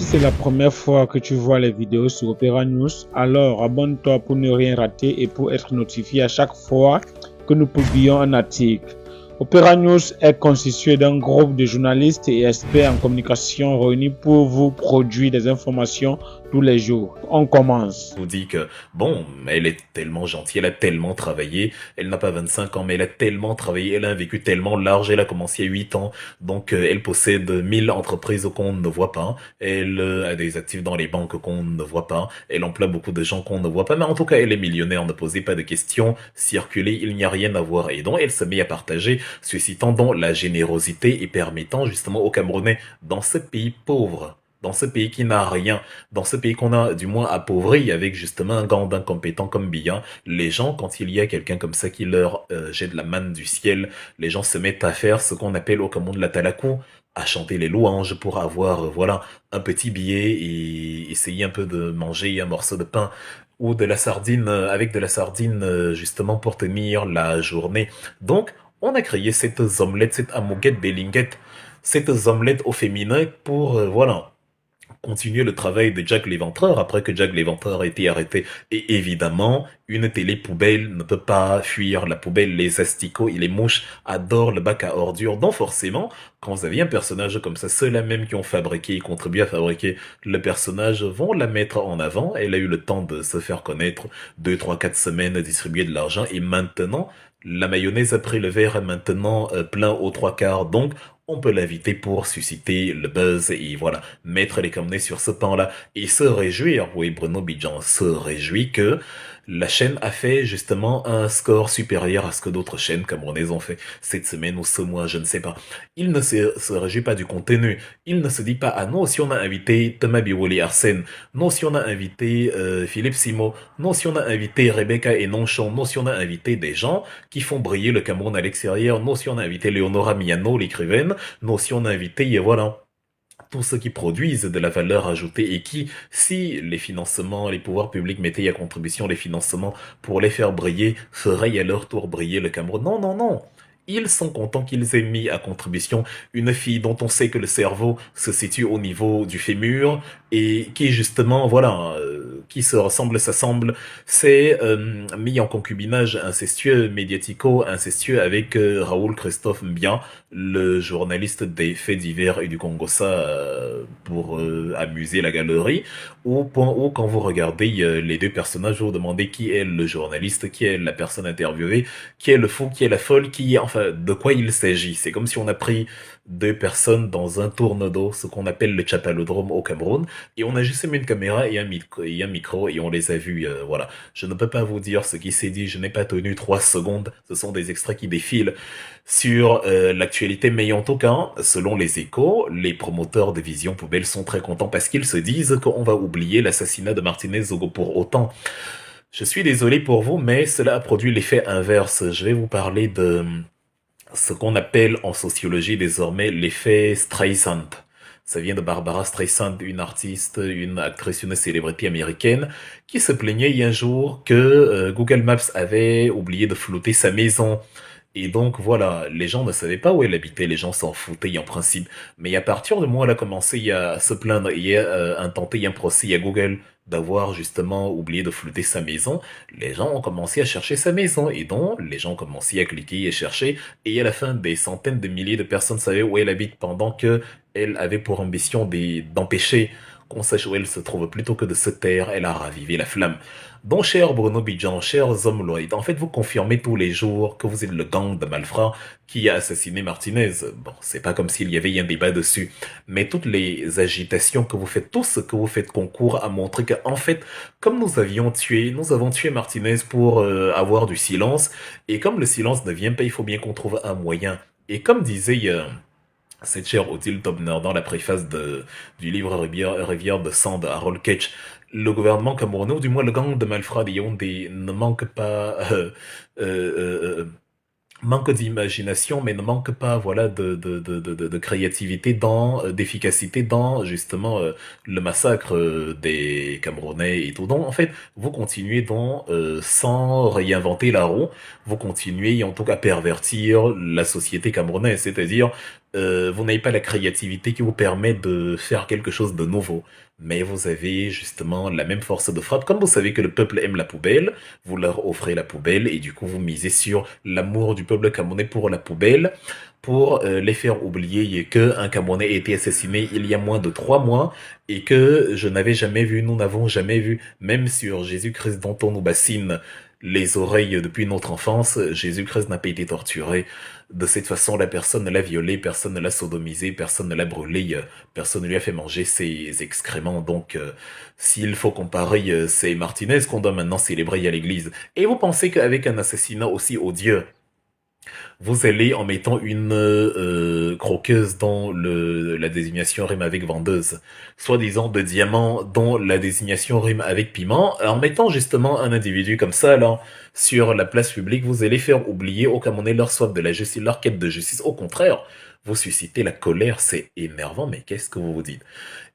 Si c'est la première fois que tu vois les vidéos sur Opera News, alors abonne-toi pour ne rien rater et pour être notifié à chaque fois que nous publions un article. Opera News est constitué d'un groupe de journalistes et experts en communication réunis pour vous produire des informations tous les jours. On commence. Vous dit que, bon, elle est tellement gentille, elle a tellement travaillé, elle n'a pas 25 ans, mais elle a tellement travaillé, elle a un vécu tellement large, elle a commencé à 8 ans, donc elle possède 1000 entreprises qu'on ne voit pas, elle a des actifs dans les banques qu'on ne voit pas, elle emploie beaucoup de gens qu'on ne voit pas, mais en tout cas, elle est millionnaire, ne posez pas de questions, circulez, il n'y a rien à voir, et donc elle se met à partager, suscitant donc la générosité et permettant justement aux Camerounais, dans ce pays pauvre, dans ce pays qui n'a rien, dans ce pays qu'on a du moins appauvri avec justement un gant d'incompétent comme Biya, les gens, quand il y a quelqu'un comme ça qui leur jette la manne du ciel, les gens se mettent à faire ce qu'on appelle au Cameroun la talakou, à chanter les louanges pour avoir, voilà, un petit billet et essayer un peu de manger un morceau de pain ou de la sardine, avec de la sardine justement pour tenir la journée. Donc, on a créé cette omelette, cette amoguette des linguettes, cette omelette au féminin pour, voilà, continuer le travail de Jack l'Éventreur après que Jack l'Éventreur a été arrêté. Et évidemment, une télé poubelle ne peut pas fuir la poubelle. Les asticots et les mouches adorent le bac à ordures. Donc forcément, quand vous avez un personnage comme ça, ceux-là même qui ont fabriqué et contribué à fabriquer le personnage vont la mettre en avant. Elle a eu le temps de se faire connaître, 2, 3, 4 semaines, distribuer de l'argent. Et maintenant, la mayonnaise a pris le verre est maintenant plein aux trois quarts. Donc, on peut l'inviter pour susciter le buzz et voilà, mettre les Camerounais sur ce pan-là et se réjouir. Oui, Bruno Bidjan se réjouit que la chaîne a fait justement un score supérieur à ce que d'autres chaînes camerounaises ont fait cette semaine ou ce mois, je ne sais pas. Il ne se réjouit pas du contenu. Il ne se dit pas, ah non, si on a invité Thomas Biwoli Arsène, non, si on a invité Philippe Simo, non, si on a invité Rebecca et Nonchon, non, si on a invité des gens qui font briller le Cameroun à l'extérieur, non, si on a invité Leonora Miano, l'écrivaine, non, si on a invité, et voilà, tous ceux qui produisent de la valeur ajoutée et qui, si les financements, les pouvoirs publics mettaient à contribution les financements pour les faire briller, feraient à leur tour briller le Cameroun. Non, non, non. Ils sont contents qu'ils aient mis à contribution une fille dont on sait que le cerveau se situe au niveau du fémur et qui justement, voilà, qui se ressemble, s'assemble, c'est mis en concubinage incestueux, médiatico-incestueux avec Raoul Christophe Mbia, le journaliste des faits divers et du Congo-Ça pour amuser la galerie, au point où quand vous regardez les deux personnages, vous vous demandez qui est le journaliste, qui est la personne interviewée, qui est le fou, qui est la folle, qui est, enfin, de quoi il s'agit. C'est comme si on a pris deux personnes dans un tourne-dos, ce qu'on appelle le chapalodrome au Cameroun, et on a juste mis une caméra et un micro et on les a vus, voilà. Je ne peux pas vous dire ce qui s'est dit, je n'ai pas tenu 3 secondes, ce sont des extraits qui défilent sur l'actualité, mais en tout cas, selon les échos, les promoteurs de Vision Poubelle sont très contents parce qu'ils se disent qu'on va oublier l'assassinat de Martinez Zogo pour autant. Je suis désolé pour vous, mais cela a produit l'effet inverse. Je vais vous parler de ce qu'on appelle en sociologie désormais l'effet Streisand. Ça vient de Barbara Streisand, une artiste, une actrice, une célébrité américaine, qui se plaignait il y a un jour que Google Maps avait oublié de flouter sa maison. Et donc voilà, les gens ne savaient pas où elle habitait, les gens s'en foutaient en principe. Mais à partir du moment où elle a commencé à se plaindre et à intenter un procès à Google d'avoir justement oublié de flouter sa maison, les gens ont commencé à chercher sa maison. Et donc, les gens ont commencé à cliquer et chercher. Et à la fin, des centaines de milliers de personnes savaient où elle habite pendant que elle avait pour ambition d'empêcher qu'on sache où elle se trouve plutôt que de se taire. Elle a ravivé la flamme. Donc, cher Bruno Bidjan, chers hommes loyaux, en fait, vous confirmez tous les jours que vous êtes le gang de malfrats qui a assassiné Martinez. Bon, c'est pas comme s'il y avait un débat dessus. Mais toutes les agitations que vous faites, tout ce que vous faites concourt à montrer qu'en fait, comme nous avons tué Martinez pour avoir du silence. Et comme le silence ne vient pas, il faut bien qu'on trouve un moyen. Et comme disait cette chère Odile Tobner dans la préface du livre Rivière de sang de Harold Ketch, le gouvernement camerounais, ou du moins le gang de malfrats de Yaoundé, ne manque pas euh, manque d'imagination, mais ne manque pas, voilà, de créativité d'efficacité dans, justement, le massacre des Camerounais et tout. Donc, en fait, vous continuez donc, sans réinventer la roue, vous continuez, en tout cas, à pervertir la société camerounaise, c'est-à-dire, vous n'avez pas la créativité qui vous permet de faire quelque chose de nouveau. Mais vous avez justement la même force de frappe. Comme vous savez que le peuple aime la poubelle, vous leur offrez la poubelle et du coup vous misez sur l'amour du peuple camerounais pour la poubelle pour les faire oublier que un Camerounais a été assassiné il y a moins de 3 mois et que je n'avais jamais vu, nous n'avons jamais vu, même sur Jésus-Christ dont on nous bassine les oreilles depuis notre enfance, Jésus-Christ n'a pas été torturé. De cette façon, la personne ne l'a violé, personne ne l'a sodomisé, personne ne l'a brûlé, personne ne lui a fait manger ses excréments. Donc, s'il faut comparer, c'est Martinez qu'on doit maintenant célébrer à l'église. Et vous pensez qu'avec un assassinat aussi odieux, vous allez en mettant une croqueuse dont la désignation rime avec vendeuse, soi-disant de diamant dont la désignation rime avec piment, en mettant justement un individu comme ça là sur la place publique, vous allez faire oublier aux Camerounais leur soif de la justice, leur quête de justice. Au contraire, vous suscitez la colère, c'est énervant, mais qu'est-ce que vous vous dites?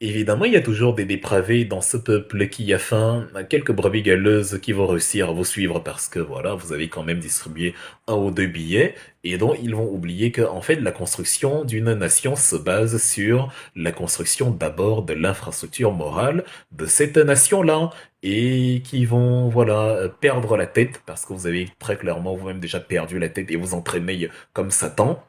Évidemment, il y a toujours des dépravés dans ce peuple qui a faim, quelques brebis galeuses qui vont réussir à vous suivre parce que voilà, vous avez quand même distribué un ou deux billets et dont ils vont oublier que en fait la construction d'une nation se base sur la construction d'abord de l'infrastructure morale de cette nation-là et qui vont voilà perdre la tête parce que vous avez très clairement vous-même déjà perdu la tête et vous entraînez comme Satan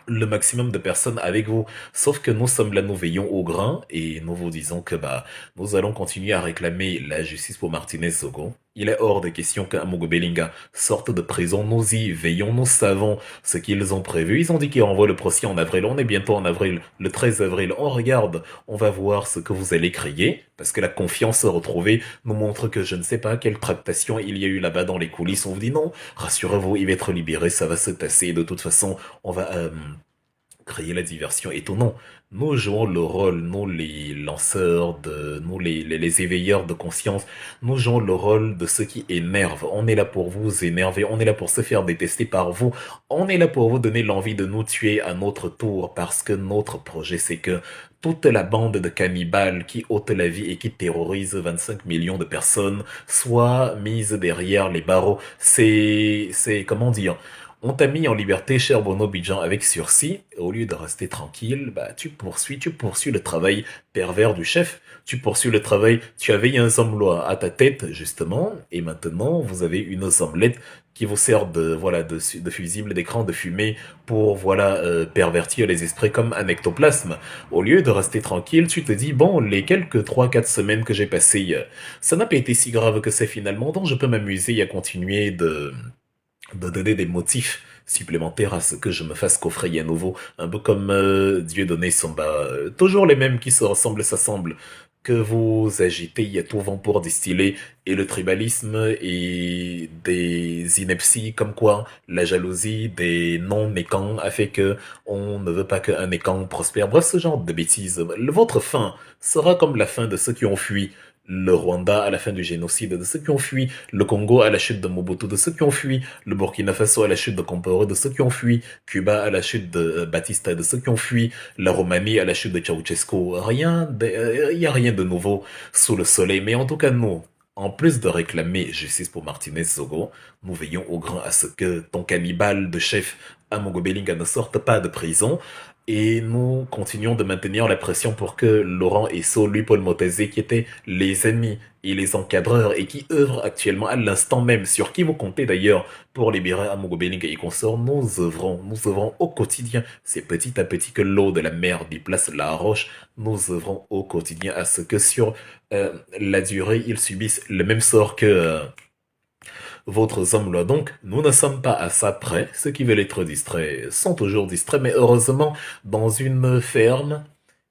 le maximum de personnes avec vous. Sauf que nous sommes là, nous veillons au grain et nous vous disons que bah nous allons continuer à réclamer la justice pour Martinez Zogo. Il est hors de question qu'Amogo Belinga sorte de prison. Nous y veillons, nous savons ce qu'ils ont prévu. Ils ont dit qu'ils renvoient le procès en avril. On est bientôt en avril, le 13 avril. On regarde, on va voir ce que vous allez crier parce que la confiance retrouvée nous montre que je ne sais pas quelle tractation il y a eu là-bas dans les coulisses. On vous dit non, rassurez-vous, il va être libéré, ça va se tasser. De toute façon, on va créer la diversion. Et tout non, nous jouons le rôle, nous les lanceurs nous les éveilleurs de conscience, nous jouons le rôle de ceux qui énervent. On est là pour vous énerver, on est là pour se faire détester par vous, on est là pour vous donner l'envie de nous tuer à notre tour parce que notre projet c'est que toute la bande de cannibales qui ôtent la vie et qui terrorise 25 millions de personnes soit mise derrière les barreaux. Comment dire? On t'a mis en liberté, cher Bono Bidjan, avec sursis. Au lieu de rester tranquille, bah, tu poursuis le travail pervers du chef. Tu poursuis le travail. Tu avais un zomblois à ta tête, justement, et maintenant, vous avez une omelette qui vous sert voilà, de fusible, d'écran, de fumée pour, voilà, pervertir les esprits comme un ectoplasme. Au lieu de rester tranquille, tu te dis, bon, les quelques 3, 4 semaines que j'ai passées, ça n'a pas été si grave que c'est finalement, donc je peux m'amuser à continuer de donner des motifs supplémentaires à ce que je me fasse coffrer à nouveau, un peu comme Dieudonné Samba, toujours les mêmes qui se ressemblent, s'assemblent, que vous agitez, il y a tout vent pour distiller, et le tribalisme et des inepties comme quoi la jalousie des non-Nékans a fait que on ne veut pas qu'un Nékan prospère. Bref, ce genre de bêtises. Votre fin sera comme la fin de ceux qui ont fui le Rwanda à la fin du génocide, de ceux qui ont fui le Congo à la chute de Mobutu, de ceux qui ont fui le Burkina Faso à la chute de Compaoré, de ceux qui ont fui Cuba à la chute de Batista, de ceux qui ont fui la Roumanie à la chute de Ceausescu. Il y a rien de nouveau sous le soleil. Mais en tout cas, nous, en plus de réclamer justice pour Martinez Zogo, nous veillons au grand à ce que ton cannibale de chef Amogo Belinga ne sorte pas de prison. Et nous continuons de maintenir la pression pour que Laurent Esso, lui, Paul Motazé, qui étaient les amis et les encadreurs et qui œuvrent actuellement à l'instant même, sur qui vous comptez d'ailleurs pour libérer Amogo Belinga et consorts, nous œuvrons au quotidien. C'est petit à petit que l'eau de la mer déplace la roche. Nous œuvrons au quotidien à ce que sur la durée, ils subissent le même sort que votre homme-là. Donc, nous ne sommes pas à ça près. Ceux qui veulent être distraits sont toujours distraits, mais heureusement, dans une ferme,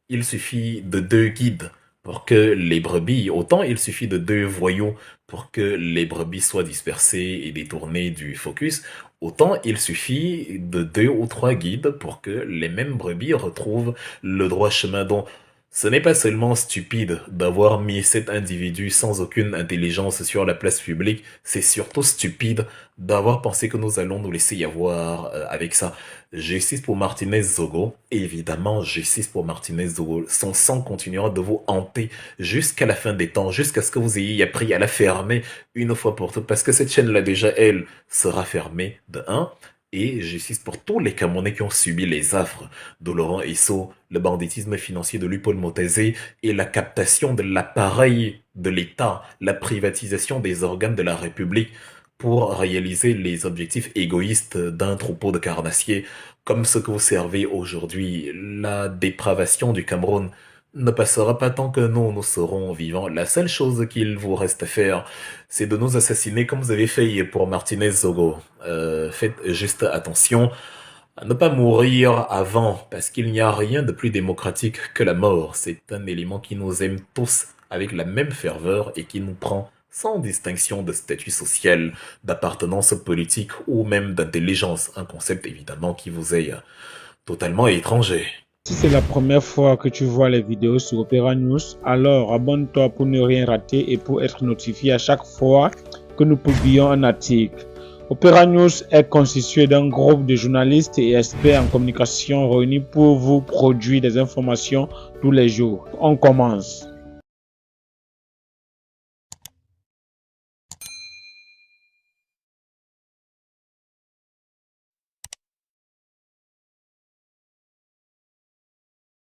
il suffit de 2 guides pour que les brebis, autant il suffit de 2 voyous pour que les brebis soient dispersées et détournées du focus, autant il suffit de 2 ou 3 guides pour que les mêmes brebis retrouvent le droit chemin dont ce n'est pas seulement stupide d'avoir mis cet individu sans aucune intelligence sur la place publique, c'est surtout stupide d'avoir pensé que nous allons nous laisser y avoir avec ça. Justice pour Martinez Zogo, évidemment justice pour Martinez Zogo. Son sang continuera de vous hanter jusqu'à la fin des temps, jusqu'à ce que vous ayez appris à la fermer une fois pour toutes, parce que cette chaîne-là déjà, elle, sera fermée de 1. Et justice pour tous les Camerounais qui ont subi les affres de Laurent Esso, le banditisme financier de Lupaul Motazé et la captation de l'appareil de l'État, la privatisation des organes de la République pour réaliser les objectifs égoïstes d'un troupeau de carnassiers comme ce que vous servez aujourd'hui. La dépravation du Cameroun ne passera pas tant que nous serons vivants. La seule chose qu'il vous reste à faire, c'est de nous assassiner comme vous avez fait pour Martinez Zogo. Faites juste attention à ne pas mourir avant, parce qu'il n'y a rien de plus démocratique que la mort. C'est un élément qui nous aime tous avec la même ferveur et qui nous prend sans distinction de statut social, d'appartenance politique ou même d'intelligence. Un concept évidemment qui vous est totalement étranger. Si c'est la première fois que tu vois les vidéos sur Opera News, alors abonne-toi pour ne rien rater et pour être notifié à chaque fois que nous publions un article. Opera News est constitué d'un groupe de journalistes et experts en communication réunis pour vous produire des informations tous les jours. On commence.